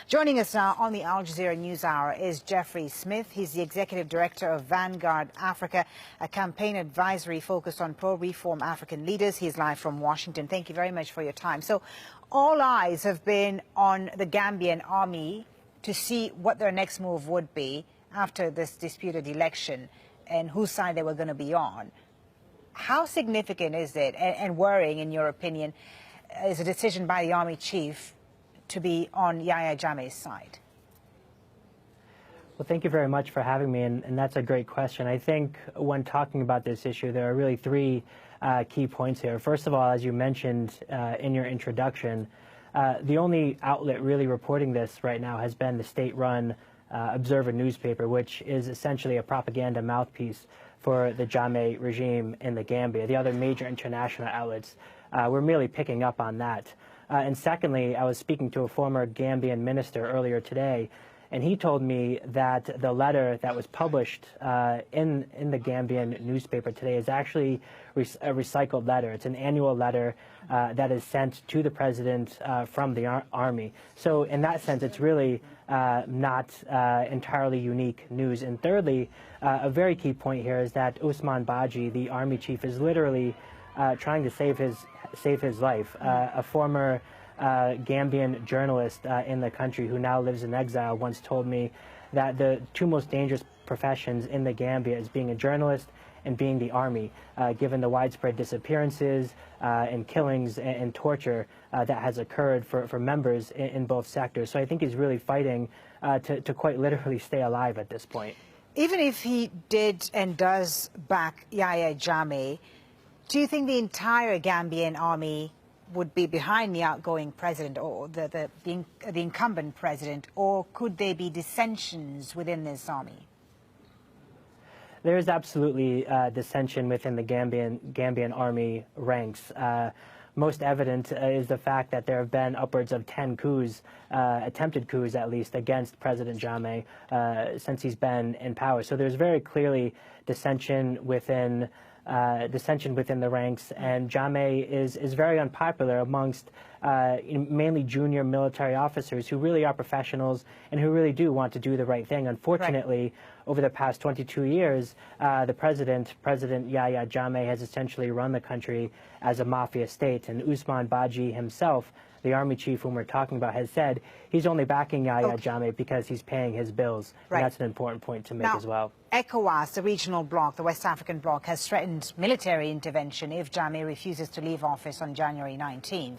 Joining us now on the Al Jazeera News Hour is Jeffrey Smith. He's the Executive Director of Vanguard Africa, a campaign advisory focused on pro-reform African leaders. He's live from Washington. Thank you very much for your time. So all eyes have been on the Gambian army to see what their next move would be after this disputed election and whose side they were going to be on. How significant is it and worrying, in your opinion, is a decision by the army chief to be on Yahya Jammeh's side? Well, thank you very much for having me, and that's a great question. I think when talking about this issue, there are really three key points here. First of all, as you mentioned in your introduction, the only outlet really reporting this right now has been the state-run Observer newspaper, which is essentially a propaganda mouthpiece for the Jammeh regime in the Gambia. The other major international outlets were merely picking up on that. And secondly, I was speaking to a former Gambian minister earlier today, and he told me that the letter that was published in the Gambian newspaper today is actually a recycled letter. It's an annual letter that is sent to the president from the army. So in that sense, it's really not entirely unique news. And thirdly, a very key point here is that Usman Baji, the army chief, is literally trying to save his life. A former Gambian journalist in the country who now lives in exile once told me that the two most dangerous professions in the Gambia is being a journalist and being the army, given the widespread disappearances and killings and torture that has occurred for members in both sectors. So I think he's really fighting to quite literally stay alive at this point. Even if he did and does back Yahya Jammeh, do you think the entire Gambian army would be behind the outgoing president or the incumbent president, or could there be dissensions within this army? There is absolutely dissension within the Gambian army ranks. Most evident is the fact that there have been upwards of 10 coups, attempted coups at least, against President Jammeh since he's been in power. So there's very clearly dissension within the ranks, and Jammeh is very unpopular amongst mainly junior military officers who really are professionals and who really do want to do the right thing. Unfortunately, over the past 22 years, President Yahya Jammeh has essentially run the country as a mafia state, and Usman Baji himself, the army chief whom we're talking about, has said he's only backing Yahya Jammeh because he's paying his bills. And that's an important point to make as well. ECOWAS, the regional bloc, the West African bloc, has threatened military intervention if Jammeh refuses to leave office on January 19th.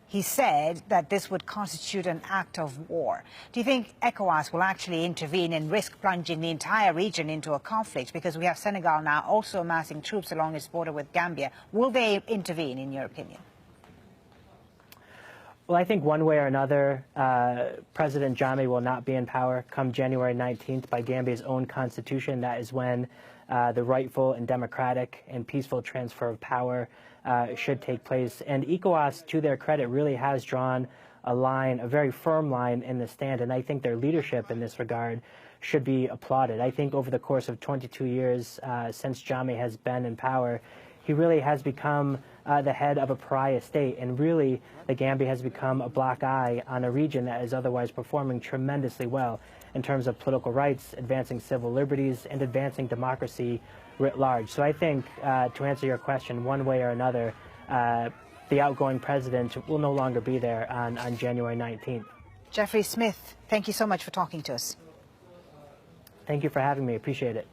He said that this would constitute an act of war. Do you think ECOWAS will actually intervene and risk plunging the entire region into a conflict? Because we have Senegal now also amassing troops along its border with Gambia. Will they intervene, in your opinion? Well, I think one way or another, President Jammeh will not be in power come January 19th by Gambia's own constitution. That is when the rightful and democratic and peaceful transfer of power should take place. And ECOWAS, to their credit, really has drawn a line, a very firm line in the stand, and I think their leadership in this regard should be applauded. I think over the course of 22 years since Jammeh has been in power, he really has become the head of a pariah state, and really the Gambia has become a black eye on a region that is otherwise performing tremendously well in terms of political rights, advancing civil liberties, and advancing democracy writ large. So I think, to answer your question, one way or another, the outgoing president will no longer be there on January 19th. Jeffrey Smith, thank you so much for talking to us. Thank you for having me. Appreciate it.